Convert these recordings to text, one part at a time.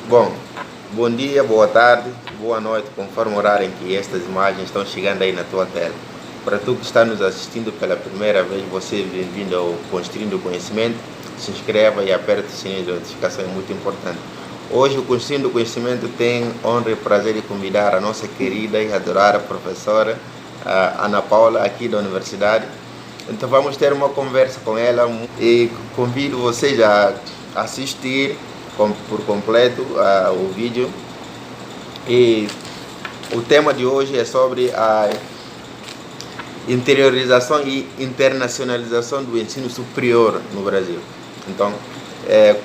Bom, bom dia, boa tarde, boa noite, conforme o horário em que estas imagens estão chegando aí na tua tela. Para tu que está nos assistindo pela primeira vez, você é bem-vindo ao Construindo Conhecimento. Se inscreva e aperte o sininho de notificação, é muito importante. Hoje o Construindo Conhecimento tem honra e prazer de convidar a nossa querida e adorada professora Ana Paula, aqui da universidade. Então vamos ter uma conversa com ela e convido vocês a assistir por completo o vídeo. E o tema de hoje é sobre a interiorização e internacionalização do ensino superior no Brasil. Então,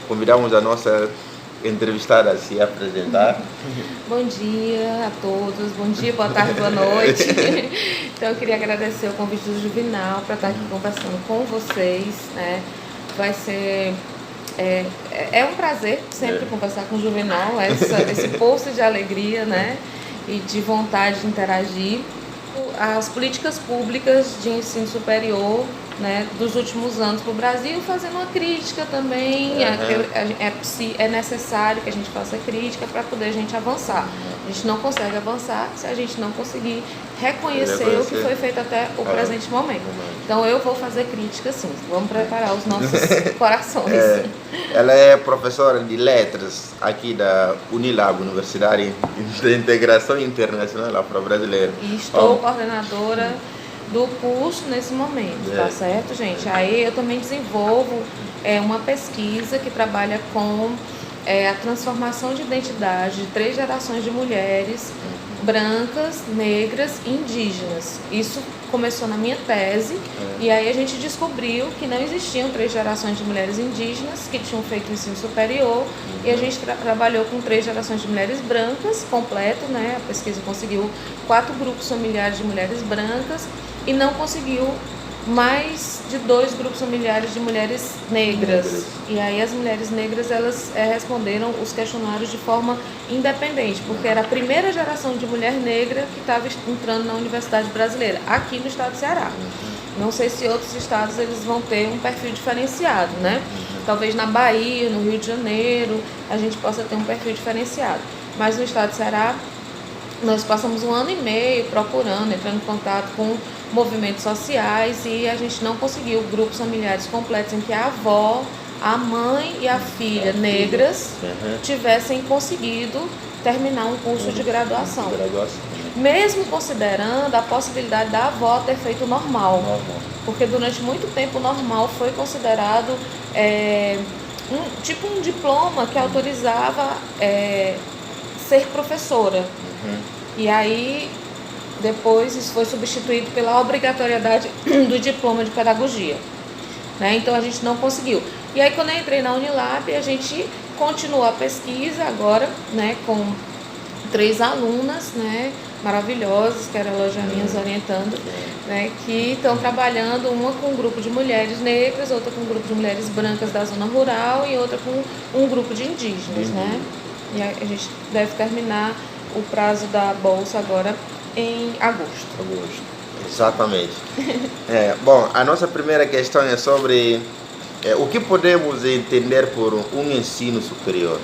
convidamos a nossa entrevistada a se apresentar. Bom dia a todos, bom dia, boa tarde, boa noite. Então eu queria agradecer o convite do Juvenal para estar aqui conversando com vocês, né? Vai ser... É um prazer sempre conversar com o Juvenal, esse poço de alegria, né? E de vontade de interagir. As políticas públicas de ensino superior, né, dos últimos anos para o Brasil, fazendo uma crítica também. É necessário que a gente faça crítica para poder a gente avançar. A gente não consegue avançar se a gente não conseguir reconhecer o que foi feito até o presente momento. Então eu vou fazer crítica sim, vamos preparar os nossos corações. Ela é professora de letras aqui da Unilab, Universidade de Integração Internacional Afro-Brasileira. E estou coordenadora do curso nesse momento, tá certo, gente? Aí eu também desenvolvo uma pesquisa que trabalha com a transformação de identidade de 3 gerações de mulheres brancas, negras e indígenas. Isso começou na minha tese e aí a gente descobriu que não existiam 3 gerações de mulheres indígenas que tinham feito o ensino superior e a gente trabalhou com 3 gerações de mulheres brancas completo, né? A pesquisa conseguiu 4 grupos familiares de mulheres brancas e não conseguiu mais de 2 grupos familiares de mulheres negras. E aí as mulheres negras, elas responderam os questionários de forma independente, porque era a primeira geração de mulher negra que estava entrando na Universidade Brasileira, aqui no estado do Ceará. Não sei se outros estados eles vão ter um perfil diferenciado, né? Talvez na Bahia, no Rio de Janeiro, a gente possa ter um perfil diferenciado. Mas no estado do Ceará, nós passamos 1 ano e meio procurando, entrando em contato com movimentos sociais e a gente não conseguiu grupos familiares completos em que a avó, a mãe e a filha negras tivessem conseguido terminar um curso de graduação. Mesmo considerando a possibilidade da avó ter feito o normal. Porque durante muito tempo o normal foi considerado um diploma que autorizava ser professora. E aí depois isso foi substituído pela obrigatoriedade do diploma de pedagogia, né? Então a gente não conseguiu. E aí quando eu entrei na Unilab, a gente continuou a pesquisa agora, né, com 3 alunas, né, maravilhosas, que eram elas minhas orientando, né, que estão trabalhando, uma com um grupo de mulheres negras, outra com um grupo de mulheres brancas da zona rural e outra com um grupo de indígenas, né? E a gente deve terminar o prazo da bolsa agora em agosto. Exatamente. Bom, a nossa primeira questão é sobre o que podemos entender por um ensino superior.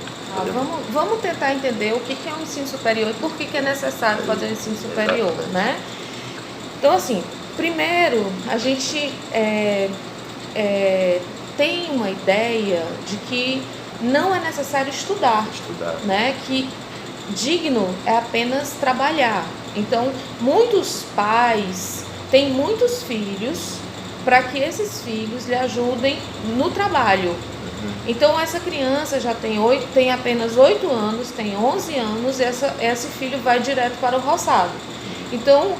Vamos tentar entender o que é um ensino superior e por que é necessário fazer o ensino superior, né? Então, assim, primeiro, a gente tem uma ideia de que não é necessário estudar. Né? Que digno é apenas trabalhar. Então, muitos pais têm muitos filhos para que esses filhos lhe ajudem no trabalho. Então, essa criança já tem apenas 8 anos, tem 11 anos, e esse filho vai direto para o roçado. Então,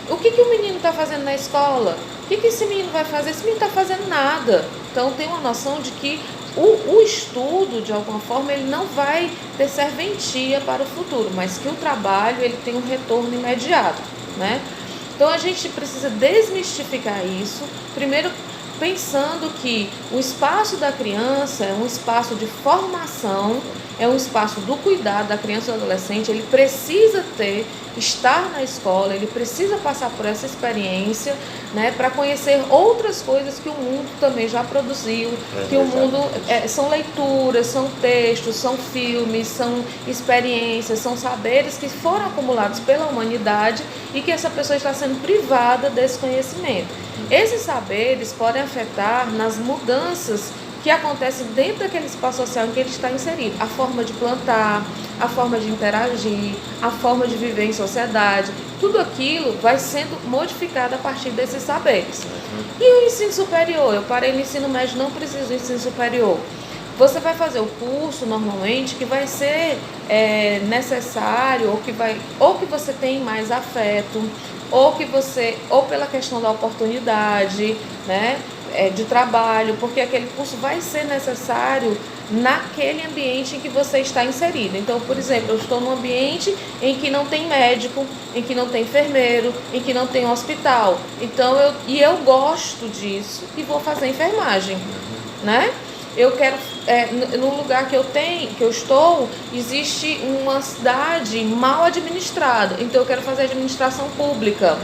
o que o menino está fazendo na escola? O que esse menino vai fazer? Esse menino não está fazendo nada. Então, tem uma noção de que o estudo, de alguma forma, ele não vai ter serventia para o futuro, mas que o trabalho ele tem um retorno imediato, né? Então a gente precisa desmistificar isso, primeiro pensando que o espaço da criança é um espaço de formação é um espaço do cuidado da criança e do adolescente. Ele precisa estar na escola, ele precisa passar por essa experiência, né, para conhecer outras coisas que o mundo também já produziu, que o mundo são leituras, são textos, são filmes, são experiências, são saberes que foram acumulados pela humanidade e que essa pessoa está sendo privada desse conhecimento. Esses saberes podem afetar nas mudanças que acontecem dentro daquele espaço social em que ele está inserido. A forma de plantar, a forma de interagir, a forma de viver em sociedade, tudo aquilo vai sendo modificado a partir desses saberes. E o ensino superior? Eu parei no ensino médio, não preciso do ensino superior. Você vai fazer o curso normalmente que vai ser necessário, ou que você tem mais afeto, ou pela questão da oportunidade, né, de trabalho, porque aquele curso vai ser necessário naquele ambiente em que você está inserido. Então, por exemplo, eu estou num ambiente em que não tem médico, em que não tem enfermeiro, em que não tem hospital. Então, eu gosto disso e vou fazer enfermagem, né? Eu quero, no lugar que eu estou, existe uma cidade mal administrada, então eu quero fazer administração pública.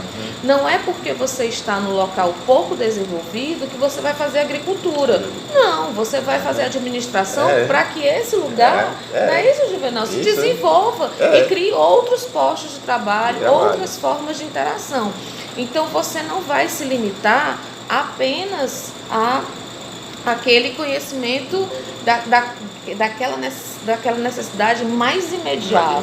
Não é porque você está no local pouco desenvolvido que você vai fazer agricultura. Não, você vai fazer administração para que esse lugar, não é isso, Juvenal, se desenvolva e crie outros postos de trabalho, outras formas de interação. Então você não vai se limitar apenas a aquele conhecimento daquela necessidade mais imediata.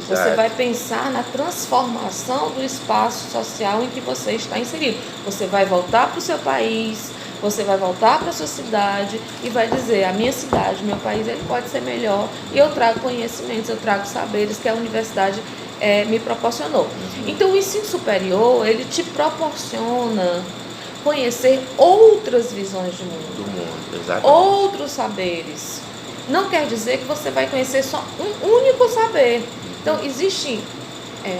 Você vai pensar na transformação do espaço social em que você está inserido. Você vai voltar para o seu país, você vai voltar para a sua cidade e vai dizer: a minha cidade, meu país, ele pode ser melhor, e eu trago conhecimentos, eu trago saberes que a universidade me proporcionou. Então o ensino superior, ele te proporciona conhecer outras visões de mundo, outros saberes. Não quer dizer que você vai conhecer só um único saber. Então, existem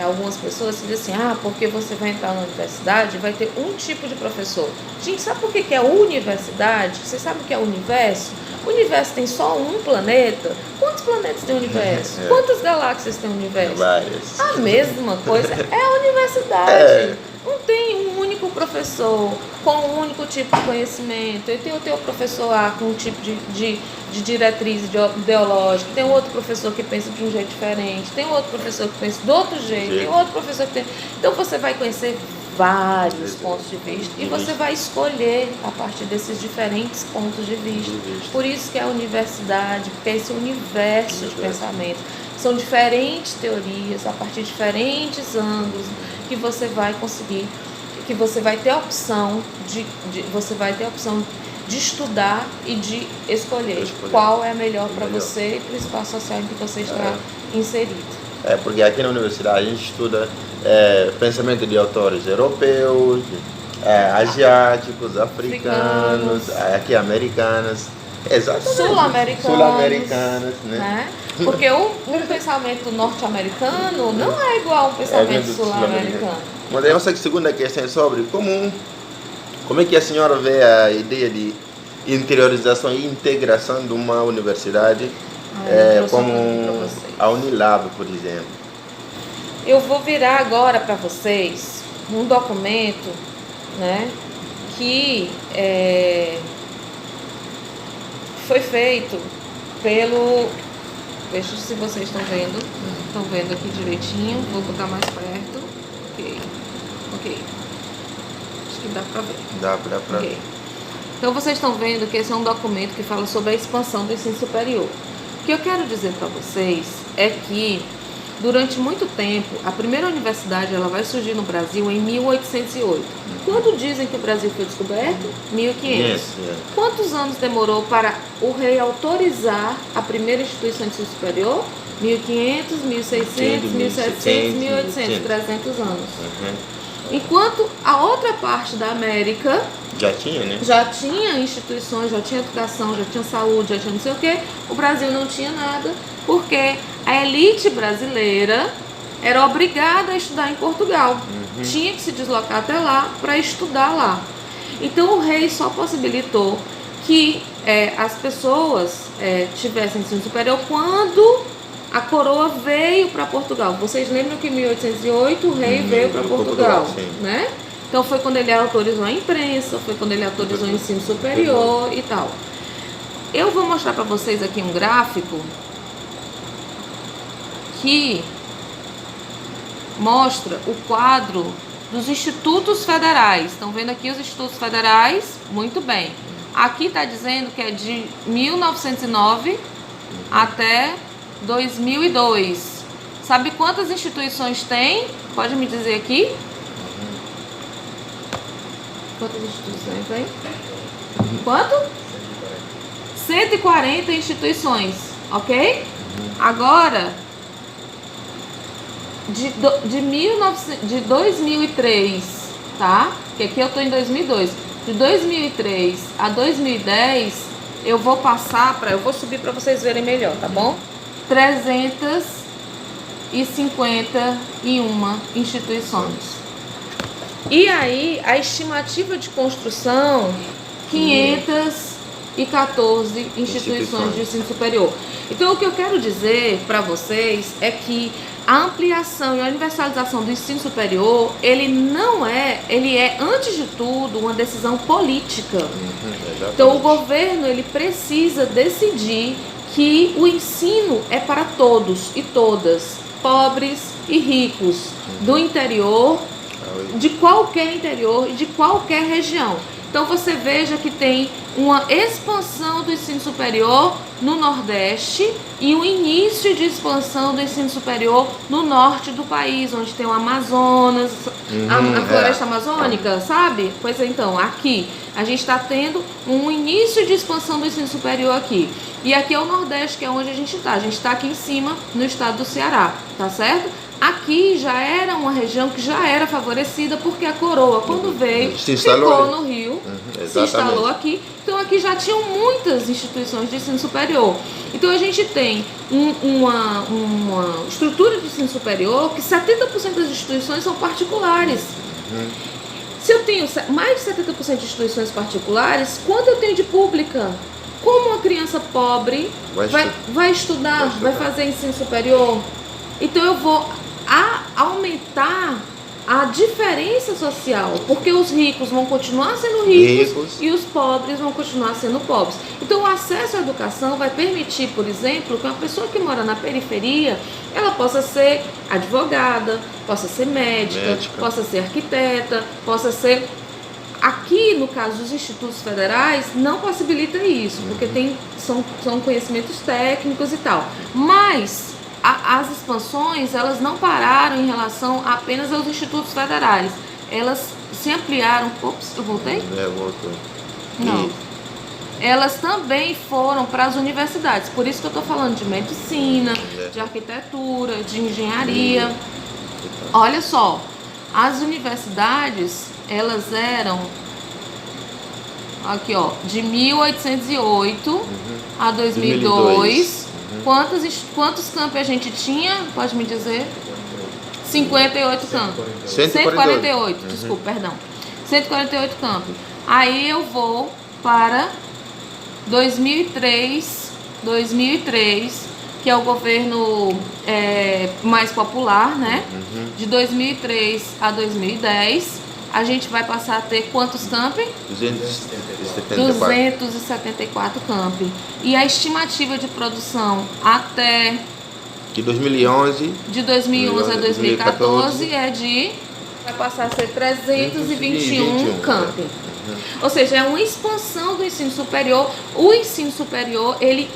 algumas pessoas que dizem assim: porque você vai entrar na universidade, vai ter um tipo de professor. Gente, sabe por que é universidade? Você sabe o que é o universo? O universo tem só um planeta? Quantos planetas tem o universo? Quantas galáxias tem o universo? Várias. A mesma coisa é a universidade. Não tem um único professor com um único tipo de conhecimento. Eu tenho o teu professor A com um tipo de diretriz ideológica, tem outro professor que pensa de um jeito diferente, tem outro professor que pensa de outro jeito, tem outro professor que tem... Então você vai conhecer vários pontos de vista e você vai escolher a partir desses diferentes pontos de vista. Por isso que é a universidade, porque é esse universo de pensamento. São diferentes teorias, a partir de diferentes ângulos, que você vai conseguir, que você vai ter a opção de estudar e de escolher qual é a melhor para você e para o espaço social em que você está inserido. Porque aqui na universidade a gente estuda pensamento de autores europeus, asiáticos, africanos, aqui americanos, sul-americanos, né? Porque o pensamento norte-americano não é igual ao pensamento sul-americano. Mas a nossa segunda questão é sobre como é que a senhora vê a ideia de interiorização e integração de uma universidade como a Unilab, por exemplo. Eu vou virar agora para vocês um documento, né, que foi feito pelo... Veja se vocês estão vendo. Estão vendo aqui direitinho. Vou botar mais perto. Ok. Acho que dá para ver. Dá para ver. Então vocês estão vendo que esse é um documento que fala sobre a expansão do ensino superior. O que eu quero dizer para vocês é que durante muito tempo, a primeira universidade ela vai surgir no Brasil em 1808. Quando dizem que o Brasil foi descoberto? 1500. Quantos anos demorou para o rei autorizar a primeira instituição de ensino superior? 1500, 1600, 1700, 1800, 300 anos. Enquanto a outra parte da América já tinha, né? Já tinha instituições, já tinha educação, já tinha saúde, já tinha não sei o quê. O Brasil não tinha nada, porque a elite brasileira era obrigada a estudar em Portugal. Tinha que se deslocar até lá para estudar lá. Então o rei só possibilitou que as pessoas tivessem ensino superior quando a coroa veio para Portugal. Vocês lembram que em 1808 o rei veio para Portugal, né? Então foi quando ele autorizou a imprensa, foi quando ele autorizou o ensino superior e tal. Eu vou mostrar para vocês aqui um gráfico que mostra o quadro dos institutos federais. Estão vendo aqui os institutos federais? Muito bem. Aqui está dizendo que é de 1909 até 2002. Sabe quantas instituições tem? Pode me dizer aqui? Quantas instituições tem? Quanto? 140 instituições, ok? Agora, de 2003, tá? Que aqui eu tô em 2002. De 2003 a 2010, eu vou subir para vocês verem melhor, tá bom? 351 instituições. E aí, a estimativa de construção, 514 instituições de ensino superior. Então, o que eu quero dizer para vocês é que a ampliação e a universalização do ensino superior, ele é, antes de tudo, uma decisão política. Então, o governo, ele precisa decidir que o ensino é para todos e todas, pobres e ricos, do interior, de qualquer interior e de qualquer região. Então você veja que tem uma expansão do ensino superior no Nordeste e um início de expansão do ensino superior no norte do país, onde tem o Amazonas, a floresta amazônica, sabe? Pois é, então, aqui a gente está tendo um início de expansão do ensino superior aqui. E aqui é o Nordeste, que é onde a gente está. A gente está aqui em cima, no estado do Ceará, tá certo? Aqui já era uma região que já era favorecida, porque a coroa, quando veio, ficou no Rio, se instalou aqui. Então aqui já tinham muitas instituições de ensino superior. Então a gente tem uma estrutura de ensino superior que 70% das instituições são particulares. Se eu tenho mais de 70% de instituições particulares, quanto eu tenho de pública? Como uma criança pobre vai estudar, vai fazer ensino superior? Então eu vou aumentar a diferença social, porque os ricos vão continuar sendo ricos e os pobres vão continuar sendo pobres. Então o acesso à educação vai permitir, por exemplo, que uma pessoa que mora na periferia, ela possa ser advogada, possa ser médica, possa ser arquiteta, possa ser... Aqui, no caso dos institutos federais, não possibilita isso, porque são conhecimentos técnicos e tal. Mas as expansões, elas não pararam em relação apenas aos institutos federais. Elas se ampliaram... Ops, eu voltei? Voltou. Não. Elas também foram para as universidades. Por isso que eu estou falando de medicina, de arquitetura, de engenharia. Olha só, as universidades, elas eram... Aqui, ó, de 1808 a 2002... Quantos campos a gente tinha? Pode me dizer? 58 campos. 148, desculpa, perdão. 148 campos. Aí eu vou para 2003, que é o governo mais popular, né? De 2003 a 2010. A gente vai passar a ter quantos campi? 274 campi. E a estimativa de produção até... De 2011... De 2011 a 2014 vai passar a ser 321 campi. Ou seja, é uma expansão do ensino superior. O ensino superior, ele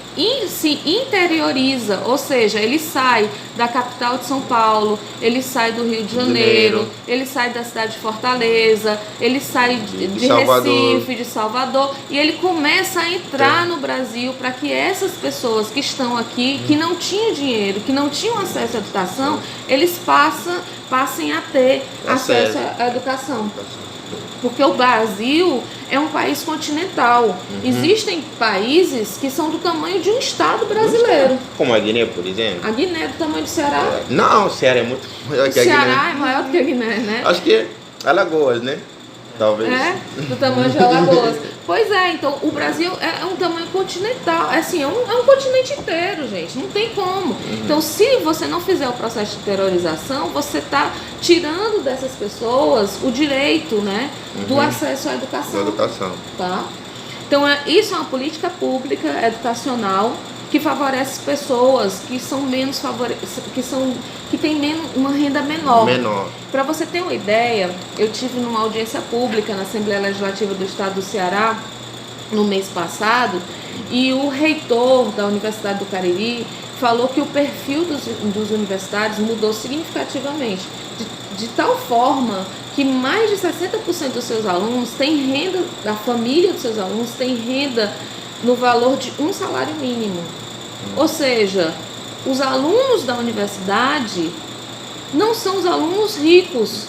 se interioriza, ou seja, ele sai da capital de São Paulo, ele sai do Rio de Janeiro, ele sai da cidade de Fortaleza, ele sai de Recife, de Salvador, e ele começa a entrar no Brasil para que essas pessoas que estão aqui, que não tinham dinheiro, que não tinham acesso à educação, eles passem a ter acesso à educação. Porque o Brasil é um país continental. Existem países que são do tamanho de um estado brasileiro. Como a Guiné, por exemplo. A Guiné é do tamanho do Ceará? Não, o Ceará é muito maior que a Guiné. O Ceará é maior do que a Guiné, né? Acho que é Alagoas, né? Talvez. Do tamanho de Alagoas. Pois é, então o Brasil é um tamanho continental, assim, é um continente inteiro, gente, não tem como. Então, se você não fizer o processo de interiorização, você está tirando dessas pessoas o direito, né, do acesso à educação. Tá? Então, isso é uma política pública educacional que favorece pessoas que são menos que têm uma renda menor. Para você ter uma ideia, eu tive numa audiência pública na Assembleia Legislativa do Estado do Ceará no mês passado, e o reitor da Universidade do Cariri falou que o perfil dos universitários mudou significativamente, de tal forma que mais de 60% dos seus alunos têm renda, da família dos seus alunos tem renda no valor de um salário mínimo. Ou seja, os alunos da universidade não são os alunos ricos,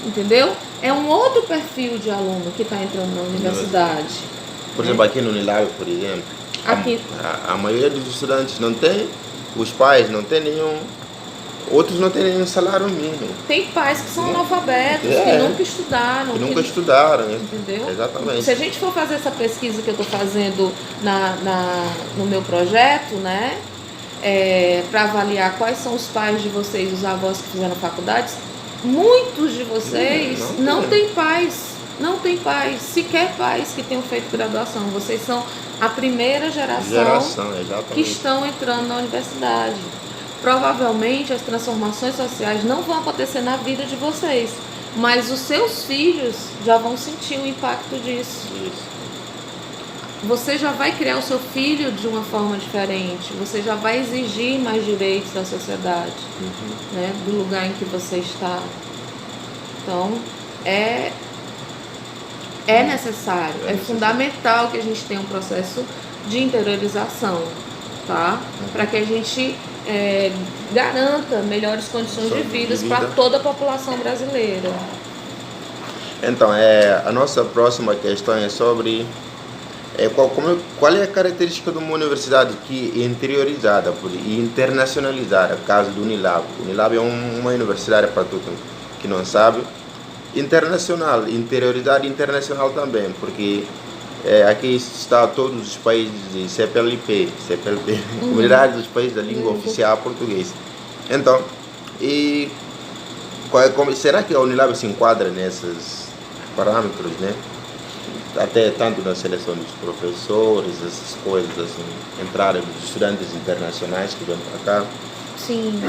entendeu? É um outro perfil de aluno que está entrando na universidade. Por exemplo, aqui no Unilab, por exemplo, a maioria dos estudantes não tem, os pais não têm nenhum, outros não têm nenhum salário mínimo. Tem pais que são analfabetos, que nunca estudaram. Entendeu? Exatamente. Se a gente for fazer essa pesquisa que eu estou fazendo no meu projeto, né, para avaliar quais são os pais de vocês, os avós que fizeram faculdades, muitos de vocês não têm pais. Não tem pais, sequer pais que tenham feito graduação. Vocês são a primeira geração que estão entrando na universidade. Provavelmente as transformações sociais não vão acontecer na vida de vocês, mas os seus filhos já vão sentir o impacto disso. Você já vai criar o seu filho de uma forma diferente, você já vai exigir mais direitos da sociedade, né, do lugar em que você está. Então, é necessário, é fundamental que a gente tenha um processo de interiorização, tá? Para que a gente garanta melhores condições de vida para toda a população brasileira. Então, a nossa próxima questão é sobre qual é a característica de uma universidade que é interiorizada e internacionalizada, caso do Unilab. O Unilab é uma universidade, para todo que não sabe, internacional, interioridade internacional também, porque aqui está todos os países de CPLP, Comunidade dos Países da Língua Oficial Portuguesa. Então, será que a Unilab se enquadra nesses parâmetros, né? Até tanto na seleção dos professores, essas coisas assim, entrada dos estudantes internacionais que vêm para cá? Sim.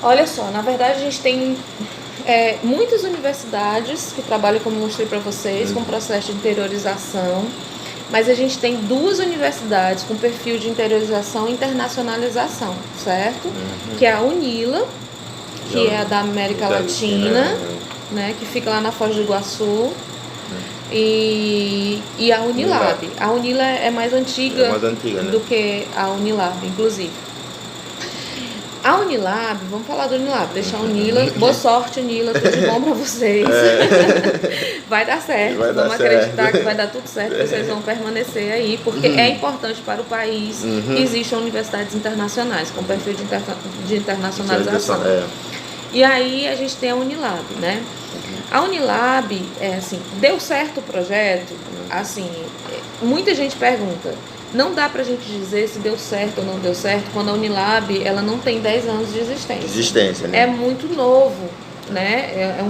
Olha só, na verdade a gente tem muitas universidades que trabalham, como eu mostrei para vocês, com processo de interiorização, mas a gente tem 2 universidades com perfil de interiorização e internacionalização, certo? Que é a UNILA, que é a da América Latina, né, que fica lá na Foz do Iguaçu, e a Unilab. A Unila é mais antiga, do que a Unilab, inclusive. A Unilab, vamos falar do Unilab, deixar a Unila, boa sorte Unila, tudo de bom pra vocês. Vai dar certo, vamos acreditar que vai dar tudo certo, vocês vão permanecer aí, porque é importante para o país que existam universidades internacionais, com perfil de internacionalização. E aí a gente tem a Unilab, né? A Unilab, deu certo o projeto, assim, muita gente pergunta. Não dá pra gente dizer se deu certo ou não deu certo quando a Unilab, ela não tem 10 anos de existência. Né? É muito novo, né? É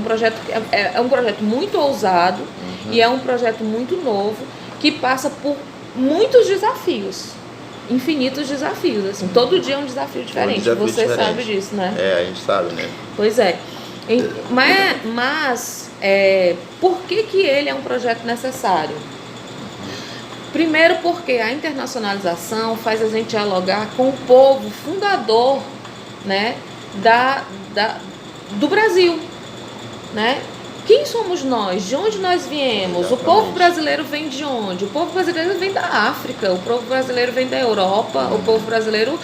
um projeto muito ousado e é um projeto muito novo que passa por muitos desafios, infinitos desafios, assim, todo dia é um desafio diferente. Você sabe disso, né? A gente sabe, né? Pois é. Mas por que ele é um projeto necessário? Primeiro porque a internacionalização faz a gente dialogar com o povo fundador, né, do Brasil, né? Quem somos nós? De onde nós viemos? Exatamente. O povo brasileiro vem de onde? O povo brasileiro vem da África, o povo brasileiro vem da Europa, o povo brasileiro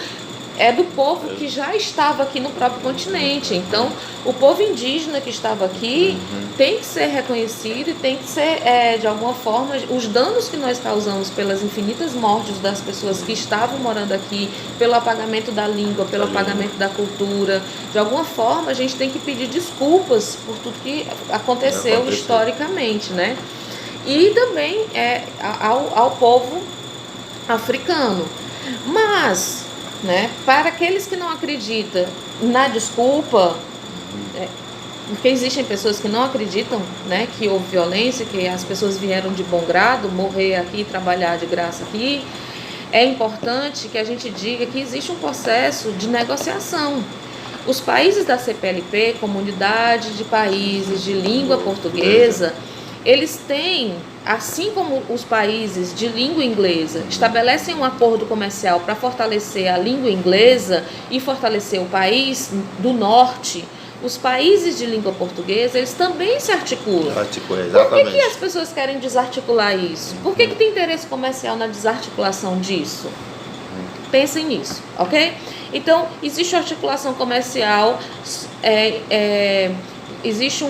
é do povo que já estava aqui no próprio continente. Então, o povo indígena que estava aqui tem que ser reconhecido e tem que ser, de alguma forma, os danos que nós causamos pelas infinitas mortes das pessoas que estavam morando aqui, pelo apagamento da língua, pelo apagamento da cultura, de alguma forma a gente tem que pedir desculpas por tudo que aconteceu historicamente, né? E também ao povo africano. Mas, né, para aqueles que não acreditam na desculpa, porque existem pessoas que não acreditam, né, que houve violência, que as pessoas vieram de bom grado, morrer aqui, trabalhar de graça aqui, é importante que a gente diga que existe um processo de negociação. Os países da CPLP, Comunidade de Países de Língua Portuguesa, eles têm, assim como os países de língua inglesa estabelecem um acordo comercial para fortalecer a língua inglesa e fortalecer o país do norte, os países de língua portuguesa, eles também se articulam. Por que as pessoas querem desarticular isso? Por que tem interesse comercial na desarticulação disso? Pensem nisso, ok? Então, existe articulação comercial, existe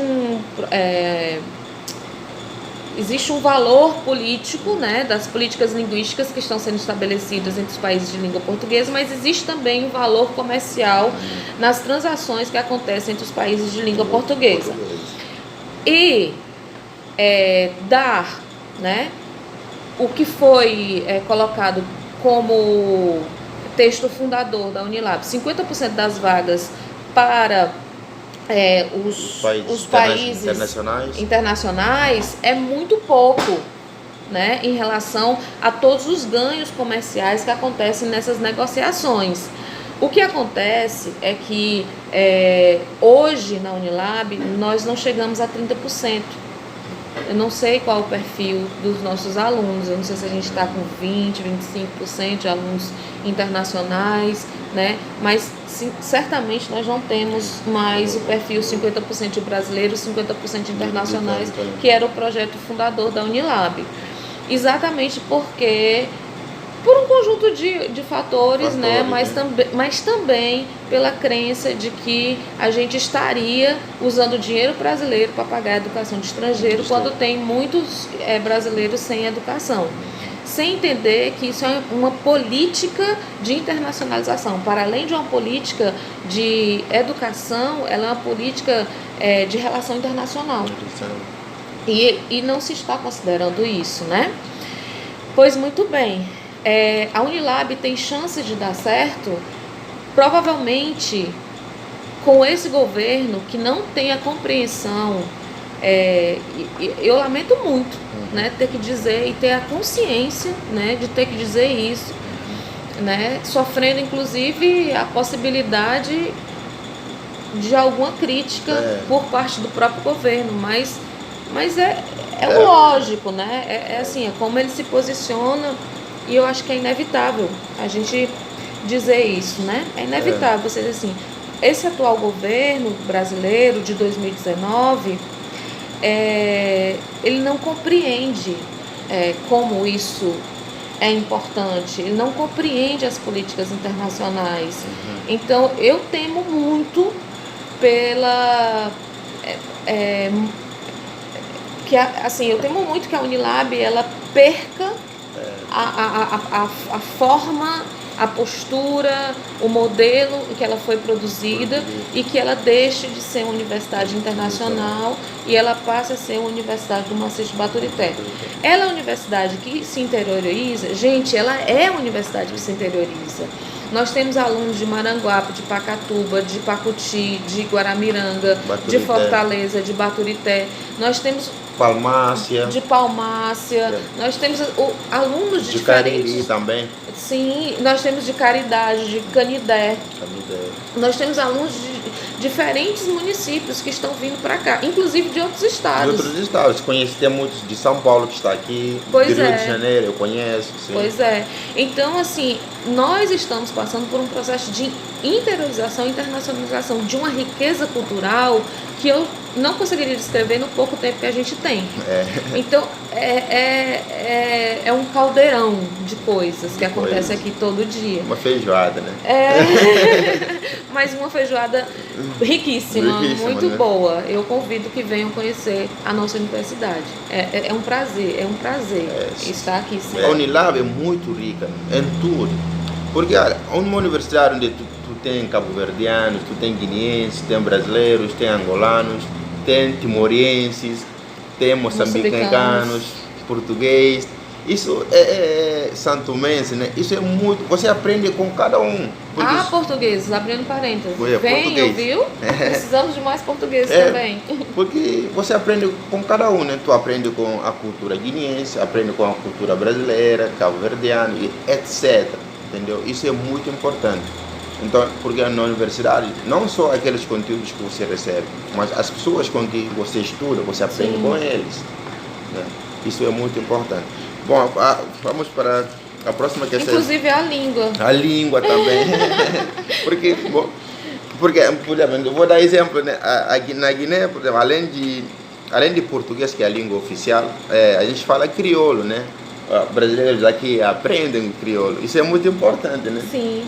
um valor político, né, das políticas linguísticas que estão sendo estabelecidas entre os países de língua portuguesa, mas existe também um valor comercial nas transações que acontecem entre os países de língua portuguesa. E dar, né, o que foi colocado como texto fundador da Unilab, 50% das vagas para os países internacionais é muito pouco, né, em relação a todos os ganhos comerciais que acontecem nessas negociações. O que acontece é que hoje na Unilab nós não chegamos a 30%. Eu não sei qual o perfil dos nossos alunos, eu não sei se a gente está com 20%, 25% de alunos internacionais, né? Mas certamente nós não temos mais o perfil 50% de brasileiros, 50% de internacionais, que era o projeto fundador da Unilab. Exatamente porque, por um conjunto de fatores, né? Mas também pela crença de que a gente estaria usando dinheiro brasileiro para pagar a educação de estrangeiro, quando tem muitos brasileiros sem educação. Sem entender que isso é uma política de internacionalização. Para além de uma política de educação, ela é uma política de relação internacional. E não se está considerando isso, né? Pois muito bem. A Unilab tem chance de dar certo, provavelmente com esse governo que não tem a compreensão. Eu lamento muito, né, ter que dizer e ter a consciência, né, de ter que dizer isso, né, sofrendo inclusive a possibilidade de alguma crítica por parte do próprio governo, mas é lógico, né, assim, é como ele se posiciona. E eu acho que é inevitável a gente dizer isso, né? É inevitável você dizer assim, esse atual governo brasileiro de 2019, ele não compreende como isso é importante, ele não compreende as políticas internacionais. Então, eu temo muito eu temo muito que a Unilab ela perca a forma, a postura, o modelo em que ela foi produzida e que ela deixe de ser uma universidade internacional e ela passe a ser uma universidade do Macete Baturité. Ela é uma universidade que se interioriza, gente, ela é uma universidade que se interioriza. Nós temos alunos de Maranguape, de Pacatuba, de Pacuti, de Guaramiranga, de Fortaleza, de Baturité. Nós temos de Palmácia, nós temos alunos de diferentes... Cariri também. Sim, nós temos de Caridade, de Canidé. Nós temos alunos diferentes municípios que estão vindo para cá, inclusive de outros estados. De outros estados, conheço, tem muitos de São Paulo que está aqui, Pois de Rio é. de Janeiro, eu conheço. Sim. Pois é. Então, assim, nós estamos passando por um processo de interiorização e internacionalização de uma riqueza cultural que eu não conseguiria descrever no pouco tempo que a gente tem. Então, é um caldeirão de coisas que acontece aqui todo dia. Uma feijoada, né? Mas uma feijoada riquíssima, muito né? boa. Eu convido que venham conhecer a nossa universidade. É um prazer estar aqui. Sim. A Unilab é muito rica em tudo. Porque olha, uma universidade onde tu tem cabo-verdianos, tu tem guineenses, tem brasileiros, tem angolanos, tem timorienses, tem moçambicanos, português. Isso é santomense, né? Isso é muito. Você aprende com cada um. Portugueses, abrindo parênteses. Venham, português. Viu? Precisamos de mais portugueses também. Porque você aprende com cada um, né? Tu aprende com a cultura guineense, aprende com a cultura brasileira, cabo-verdiana, etc. Entendeu? Isso é muito importante. Então, porque na universidade, não só aqueles conteúdos que você recebe, mas as pessoas com que você estuda, você aprende com eles. Né? Isso é muito importante. Bom, vamos para a próxima questão. Inclusive a língua. A língua também. porque, por exemplo, eu vou dar exemplo, né? Na Guiné, por exemplo, além de português, que é a língua oficial, a gente fala crioulo, né? Brasileiros aqui aprendem crioulo. Isso é muito importante, né? Sim.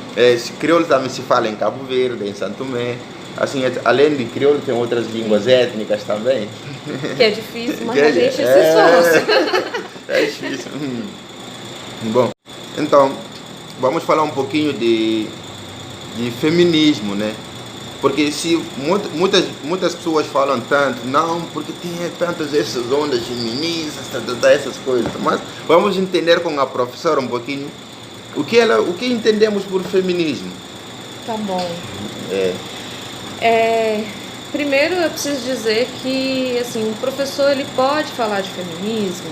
Crioulo também se fala em Cabo Verde, em Santo Tomé. Assim, além de crioulo, tem outras línguas étnicas também. Que é difícil, mas a gente se esforça. É difícil. Bom, então, vamos falar um pouquinho de feminismo, né? Porque se muitas pessoas falam tanto, não, porque tem tantas essas ondas feministas, essas coisas. Mas vamos entender com a professora um pouquinho o que entendemos por feminismo. Tá bom. Primeiro eu preciso dizer que assim, o professor ele pode falar de feminismo,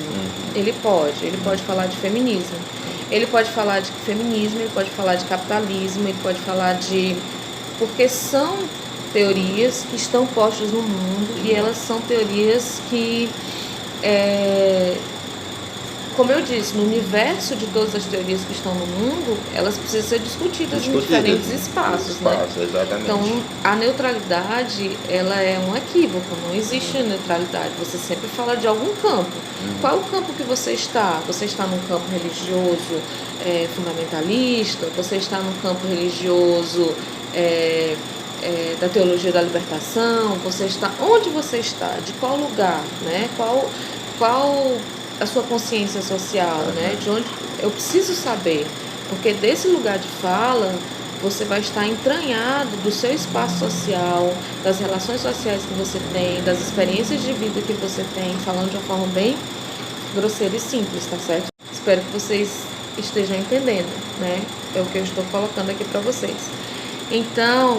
ele pode falar de feminismo. Ele pode falar de feminismo, ele pode falar de capitalismo, ele pode falar de... Porque são teorias que estão postas no mundo e elas são teorias que, como eu disse, no universo de todas as teorias que estão no mundo, elas precisam ser discutidas em diferentes espaços, né? Exatamente. Então, a neutralidade, ela é um equívoco, não existe neutralidade. Você sempre fala de algum campo. Qual é o campo que você está? Você está num campo religioso fundamentalista? Você está num campo religioso da teologia da libertação? Onde você está? De qual lugar? Né? Qual a sua consciência social? Né? De onde eu preciso saber, porque desse lugar de fala você vai estar entranhado do seu espaço social, das relações sociais que você tem, das experiências de vida que você tem, falando de uma forma bem grosseira e simples, tá certo? Espero que vocês estejam entendendo, né? É o que eu estou colocando aqui para vocês. Então,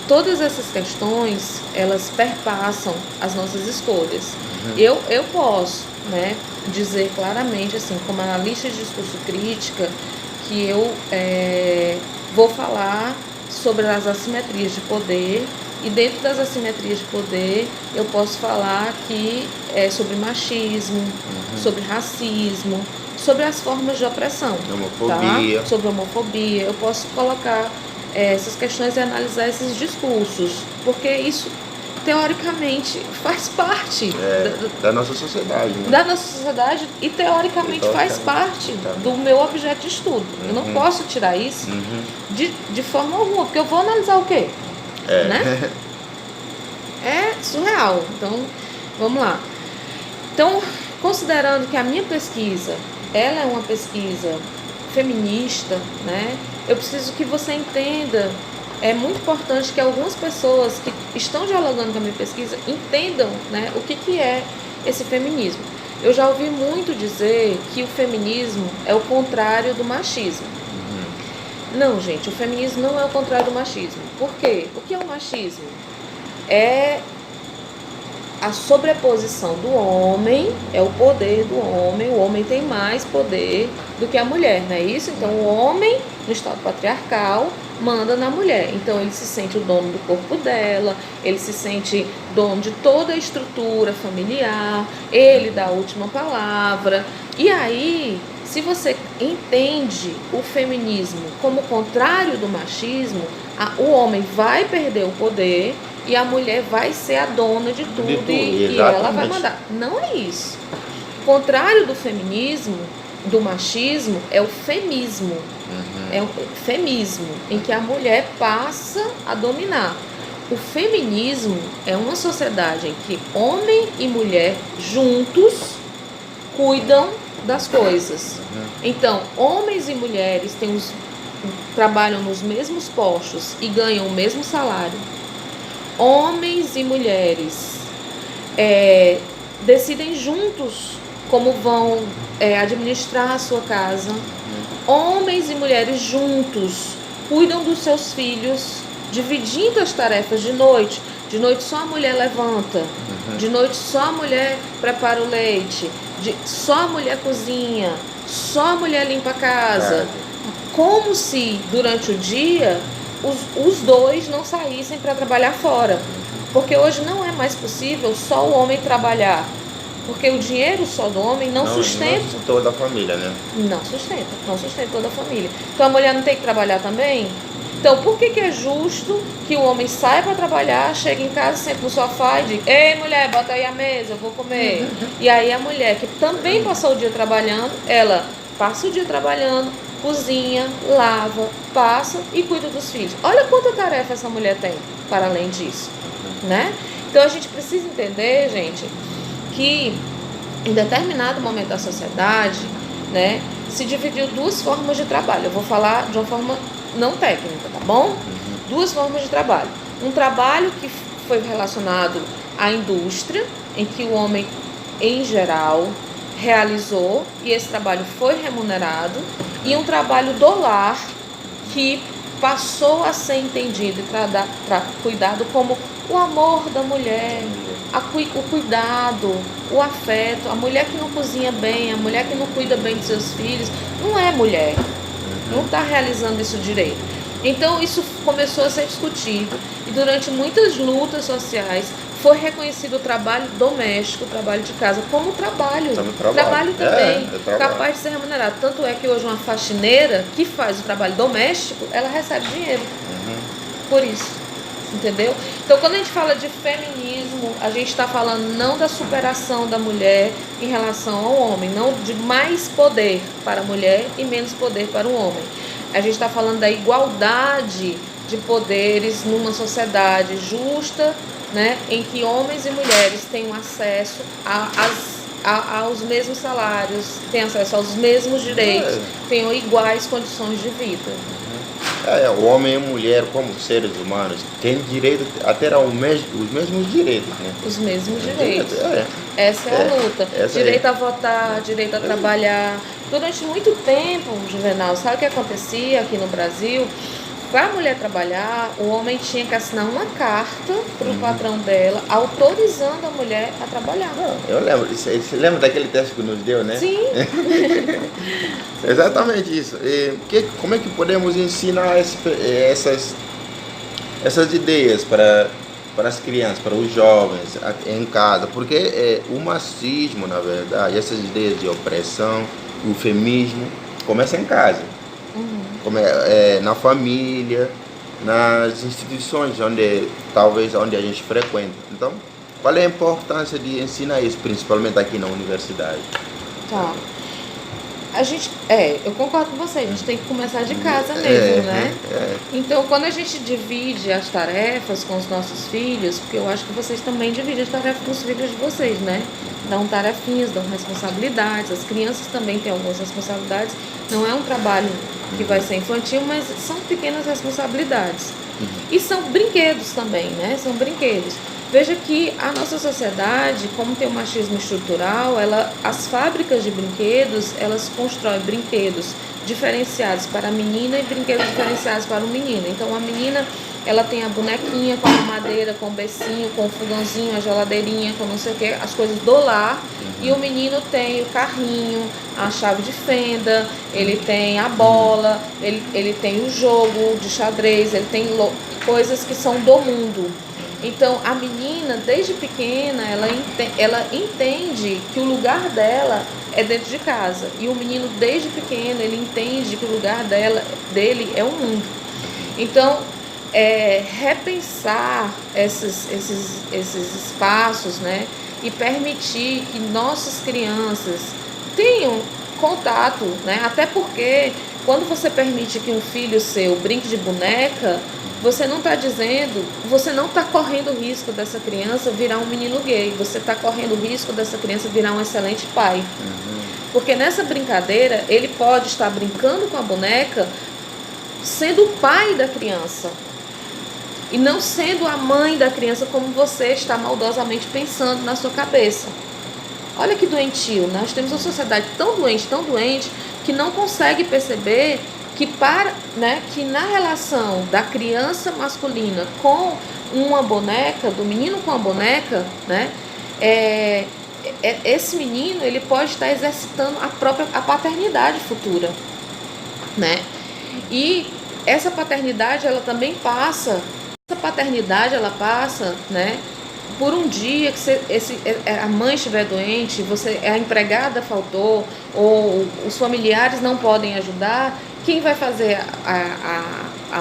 todas essas questões, elas perpassam as nossas escolhas. Eu posso, né, dizer claramente, assim, como analista de discurso crítica, que eu vou falar sobre as assimetrias de poder, e dentro das assimetrias de poder eu posso falar que sobre machismo, sobre racismo, sobre as formas de opressão, homofobia. Tá? Sobre homofobia. Eu posso colocar essas questões e analisar esses discursos, porque isso teoricamente faz parte da nossa sociedade, né? Da nossa sociedade e teoricamente faz parte do meu objeto de estudo. Eu não posso tirar isso de forma alguma, porque eu vou analisar o quê? Né? É surreal. Então, vamos lá. Então, considerando que a minha pesquisa, ela é uma pesquisa feminista, né? Eu preciso que você entenda. É muito importante que algumas pessoas que estão dialogando com a minha pesquisa entendam, né, o que é esse feminismo. Eu já ouvi muito dizer que o feminismo é o contrário do machismo. Não, gente, o feminismo não é o contrário do machismo. Por quê? O que é o machismo? É a sobreposição do homem, é o poder do homem. O homem tem mais poder do que a mulher, não é isso? Então, o homem, no estado patriarcal, manda na mulher. Então ele se sente o dono do corpo dela, ele se sente dono de toda a estrutura familiar, ele dá a última palavra. E aí, se você entende o feminismo como contrário do machismo, o homem vai perder o poder e a mulher vai ser a dona de tudo, e ela vai mandar. Não é isso. O contrário do feminismo, do machismo, é o femismo. É o femismo, em que a mulher passa a dominar. O feminismo é uma sociedade em que homem e mulher juntos cuidam das coisas. Então, homens e mulheres trabalham nos mesmos postos e ganham o mesmo salário. Homens e mulheres decidem juntos como vão administrar a sua casa. Homens e mulheres juntos cuidam dos seus filhos, dividindo as tarefas de noite. De noite só a mulher levanta, de noite só a mulher prepara o leite, só a mulher cozinha, só a mulher limpa a casa. Como se durante o dia os dois não saíssem para trabalhar fora. Porque hoje não é mais possível só o homem trabalhar. Porque o dinheiro só do homem não sustenta toda a família, né? Não sustenta toda a família. Então a mulher não tem que trabalhar também? Então por que é justo que o homem saia para trabalhar, chega em casa, senta no sofá e diga: ei mulher, bota aí a mesa, eu vou comer. E aí a mulher que também passou o dia trabalhando, ela passa o dia trabalhando, cozinha, lava, passa e cuida dos filhos. Olha quanta tarefa essa mulher tem para além disso, né? Então a gente precisa entender, gente, que em determinado momento da sociedade, né, se dividiu duas formas de trabalho. Eu vou falar de uma forma não técnica, tá bom? Duas formas de trabalho. Um trabalho que foi relacionado à indústria, em que o homem, em geral, realizou e esse trabalho foi remunerado, e um trabalho do lar que passou a ser entendido e cuidado como o amor da mulher, o cuidado, o afeto. A mulher que não cozinha bem, a mulher que não cuida bem dos seus filhos, não é mulher, não está realizando isso direito. Então isso começou a ser discutido e durante muitas lutas sociais foi reconhecido o trabalho doméstico, o trabalho de casa, como trabalho também, capaz de ser remunerado. Tanto é que hoje uma faxineira que faz o trabalho doméstico, ela recebe dinheiro por isso, entendeu? Então quando a gente fala de feminismo, a gente está falando não da superação da mulher em relação ao homem, não de mais poder para a mulher e menos poder para o homem. A gente está falando da igualdade de poderes numa sociedade justa, né, em que homens e mulheres tenham acesso aos mesmos salários, tenham acesso aos mesmos direitos, tenham iguais condições de vida. O homem e a mulher, como seres humanos, têm direito a ter os mesmos direitos, né? Os mesmos direitos. Essa é a luta. Direito a votar, direito a trabalhar. Durante muito tempo, Juvenal, sabe o que acontecia aqui no Brasil? Para a mulher trabalhar, o homem tinha que assinar uma carta para o patrão dela, autorizando a mulher a trabalhar. Eu lembro. Você lembra daquele teste que nos deu, né? Sim. Exatamente isso. Como é que podemos ensinar essas ideias para as crianças, para os jovens em casa? Porque o machismo, na verdade, essas ideias de opressão, o feminismo, começa em casa. Na família, nas instituições onde a gente frequenta. Então, qual é a importância de ensinar isso, principalmente aqui na universidade? Tá. Eu concordo com você, a gente tem que começar de casa mesmo, né? Então, quando a gente divide as tarefas com os nossos filhos, porque eu acho que vocês também dividem as tarefas com os filhos de vocês, né? Dão tarefinhas, dão responsabilidades, as crianças também têm algumas responsabilidades. Não é um trabalho que vai ser infantil, mas são pequenas responsabilidades. E são brinquedos também, né? São brinquedos. Veja que a nossa sociedade, como tem o machismo estrutural, as fábricas de brinquedos, elas constroem brinquedos diferenciados para a menina e brinquedos diferenciados para o menino. Então a menina, ela tem a bonequinha com a madeira, com o becinho, com o fogãozinho, a geladeirinha, com não sei o que, as coisas do lar. E o menino tem o carrinho, a chave de fenda, ele tem a bola, ele tem o jogo de xadrez, ele tem coisas que são do mundo. Então, a menina, desde pequena, ela entende que o lugar dela é dentro de casa. E o menino, desde pequeno, ele entende que o lugar dele é o mundo. Então, repensar esses espaços, né? E permitir que nossas crianças tenham contato, né? Até porque, quando você permite que um filho seu brinque de boneca, você não está correndo o risco dessa criança virar um menino gay. Você está correndo o risco dessa criança virar um excelente pai. Porque nessa brincadeira, ele pode estar brincando com a boneca sendo o pai da criança. E não sendo a mãe da criança como você está maldosamente pensando na sua cabeça. Olha que doentio. Nós temos uma sociedade tão doente, que não consegue perceber que na relação da criança masculina com uma boneca, do menino com a boneca, né, esse menino ele pode estar exercitando a paternidade futura, né? E essa paternidade ela passa, né, por um dia que a mãe estiver doente, a empregada faltou, ou os familiares não podem ajudar, quem vai fazer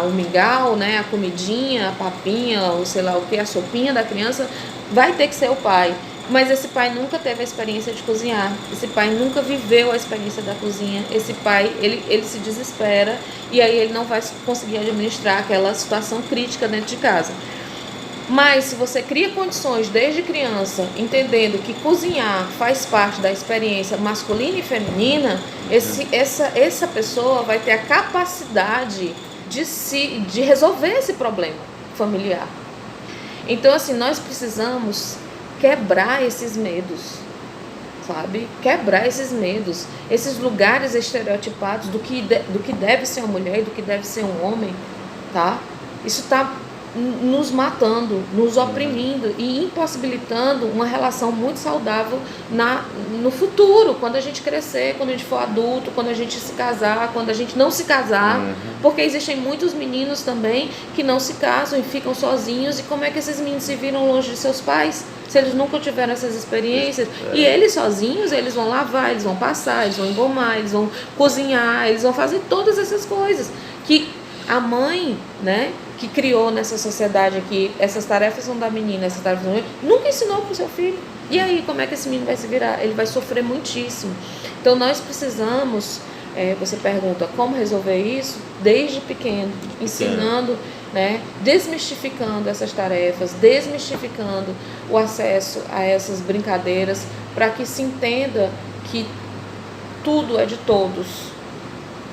o mingau, né, a comidinha, a papinha, ou sei lá o que, a sopinha da criança, vai ter que ser o pai. Mas esse pai nunca teve a experiência de cozinhar, esse pai nunca viveu a experiência da cozinha, esse pai, ele se desespera e aí ele não vai conseguir administrar aquela situação crítica dentro de casa. Mas se você cria condições desde criança, entendendo que cozinhar faz parte da experiência masculina e feminina, essa pessoa vai ter a capacidade de resolver esse problema familiar. Então, assim, nós precisamos quebrar esses medos, sabe? Quebrar esses medos, esses lugares estereotipados do que deve ser uma mulher e do que deve ser um homem, tá? Isso está nos matando, nos oprimindo e impossibilitando uma relação muito saudável no futuro, quando a gente crescer, quando a gente for adulto, quando a gente se casar, quando a gente não se casar, porque existem muitos meninos também que não se casam e ficam sozinhos, e como é que esses meninos se viram longe de seus pais, se eles nunca tiveram essas experiências? E eles sozinhos, eles vão lavar, eles vão passar, eles vão engomar, eles vão cozinhar, eles vão fazer todas essas coisas que a mãe, né, que criou nessa sociedade aqui, essas tarefas são da menina, essas tarefas são da menina, nunca ensinou para o seu filho. E aí, como é que esse menino vai se virar? Ele vai sofrer muitíssimo. Então, nós precisamos, você pergunta, como resolver isso? Desde pequeno, ensinando, né, desmistificando essas tarefas, desmistificando o acesso a essas brincadeiras, para que se entenda que tudo é de todos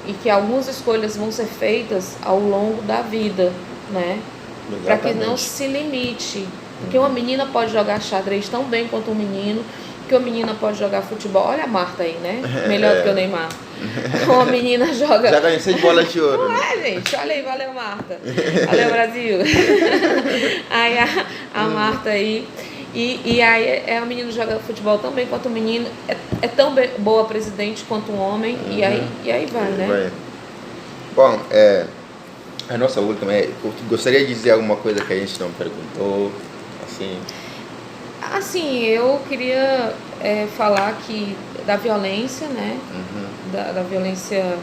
e que algumas escolhas vão ser feitas ao longo da vida, né? Para que não se limite. Porque uma menina pode jogar xadrez tão bem quanto um menino, que uma menina pode jogar futebol. Olha a Marta aí, né? Melhor do que o Neymar. Uma menina joga... Já ganhei 6 bolas de ouro. Não é, gente? Olha aí, valeu, Marta. Valeu, Brasil. Aí a Marta aí... E aí a menina joga futebol tão bem quanto o menino, é tão boa presidente quanto um homem, e aí vai, né? Bom, a nossa última gostaria de dizer alguma coisa que a gente não perguntou, assim? Assim, eu queria falar aqui da violência, né? Da violência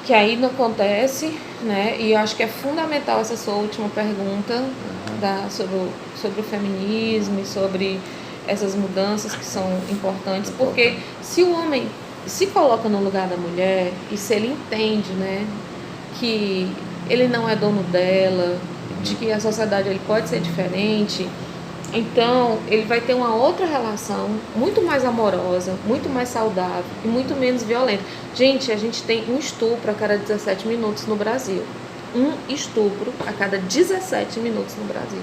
que ainda acontece, né? E eu acho que é fundamental essa sua última pergunta sobre o feminismo e sobre essas mudanças que são importantes, porque se o homem se coloca no lugar da mulher e se ele entende, né, que ele não é dono dela, de que a sociedade ele pode ser diferente, então ele vai ter uma outra relação muito mais amorosa, muito mais saudável e muito menos violenta. Gente, a gente tem um estupro a cada 17 minutos no Brasil. Um estupro a cada 17 minutos no Brasil.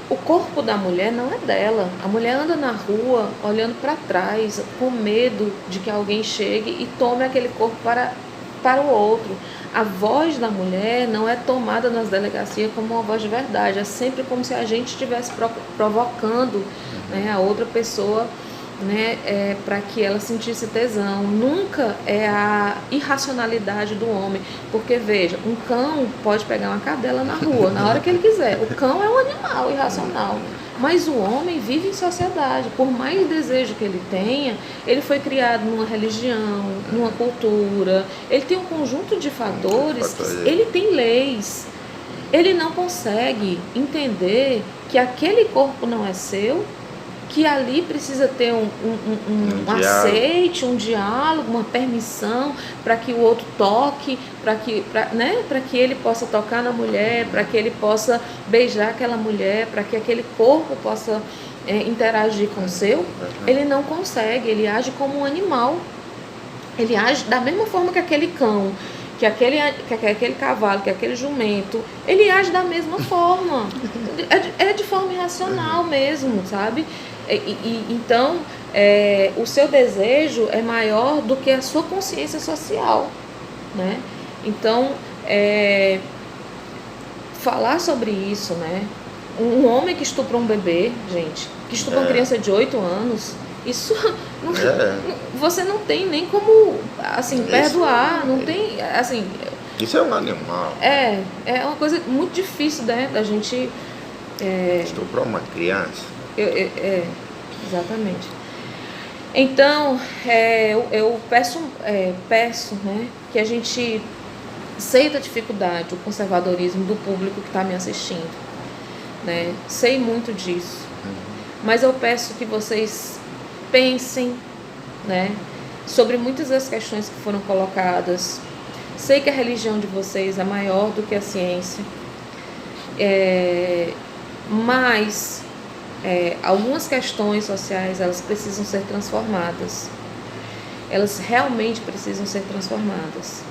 O corpo da mulher não é dela. A mulher anda na rua olhando para trás, com medo de que alguém chegue e tome aquele corpo para o outro. a voz da mulher não é tomada nas delegacias como uma voz de verdade, é sempre como se a gente estivesse provocando, né, a outra pessoa, né, para que ela sentisse tesão. Nunca é a irracionalidade do homem, porque veja, um cão pode pegar uma cadela na rua na hora que ele quiser. O cão é um animal irracional, mas o homem vive em sociedade. Por mais desejo que ele tenha, ele foi criado numa religião, numa cultura, ele tem um conjunto de fatores, ele tem leis. Ele não consegue entender que aquele corpo não é seu, que ali precisa ter um aceite, um diálogo, uma permissão para que o outro toque, para que ele possa tocar na mulher, para que ele possa beijar aquela mulher, para que aquele corpo possa interagir com o seu. Ele não consegue, ele age como um animal. Ele age da mesma forma que aquele cão, que aquele cavalo, que aquele jumento, ele age da mesma forma. É de forma irracional mesmo, sabe? Então, o seu desejo é maior do que a sua consciência social, né? Então, falar sobre isso, né? Um homem que estupra um bebê, gente, que estupra uma criança de 8 anos, isso você não tem nem como, assim, perdoar, não tem, assim... Isso é um animal. É uma coisa muito difícil, né, da gente... Estuprar uma criança. Exatamente. Então, eu peço, né, que a gente sei da dificuldade, o conservadorismo do público que está me assistindo, né? Sei muito disso, mas eu peço que vocês pensem, né, sobre muitas das questões que foram colocadas. Sei que a religião de vocês é maior do que a ciência, mas algumas questões sociais, elas precisam ser transformadas. Elas realmente precisam ser transformadas.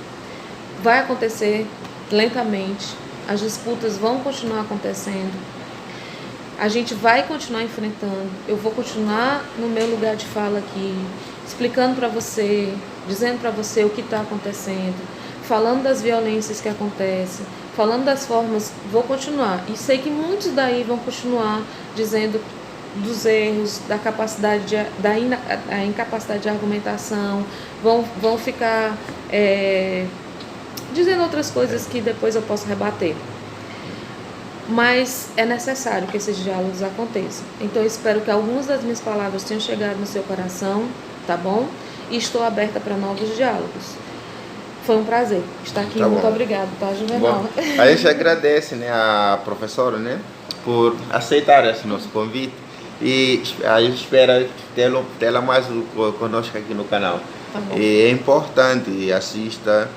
Vai acontecer lentamente, as disputas vão continuar acontecendo, a gente vai continuar enfrentando. Eu vou continuar no meu lugar de fala aqui, explicando para você, dizendo para você o que está acontecendo, falando das violências que acontecem, falando das formas. Vou continuar, e sei que muitos daí vão continuar dizendo dos erros, da capacidade da incapacidade de argumentação, vão ficar dizendo outras coisas que depois eu posso rebater. Mas é necessário que esses diálogos aconteçam. Então eu espero que algumas das minhas palavras tenham chegado no seu coração, tá bom? E estou aberta para novos diálogos. Foi um prazer estar aqui. Tá, muito obrigada, tá, Juvenal? A gente agradece, né, a professora, né, por aceitar esse nosso convite, e a gente espera tê-la mais conosco aqui no canal. Tá bom. É importante, assista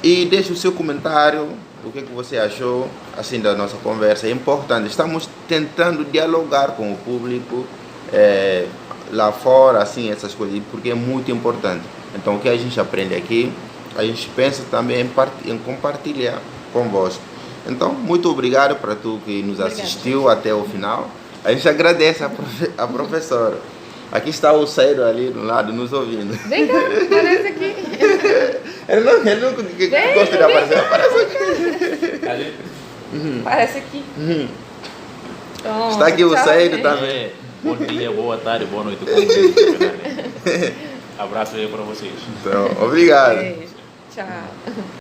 e deixe o seu comentário, o que você achou assim da nossa conversa. É importante, estamos tentando dialogar com o público lá fora, assim, essas coisas, porque é muito importante. Então o que a gente aprende aqui, a gente pensa também em compartilhar convosco. Então, muito obrigado para tu que nos assistiu até o final. A gente agradece a professora. Aqui está o Ciro ali do lado nos ouvindo. Vem cá, aparece aqui. Ele não gosta de aparecer. Aparece aqui. Aparece aqui. Pronto, Está aqui o Ciro gente. também. Bom dia, boa tarde, boa noite. Abraço aí para vocês. Então, obrigado. Beijo. Tchau.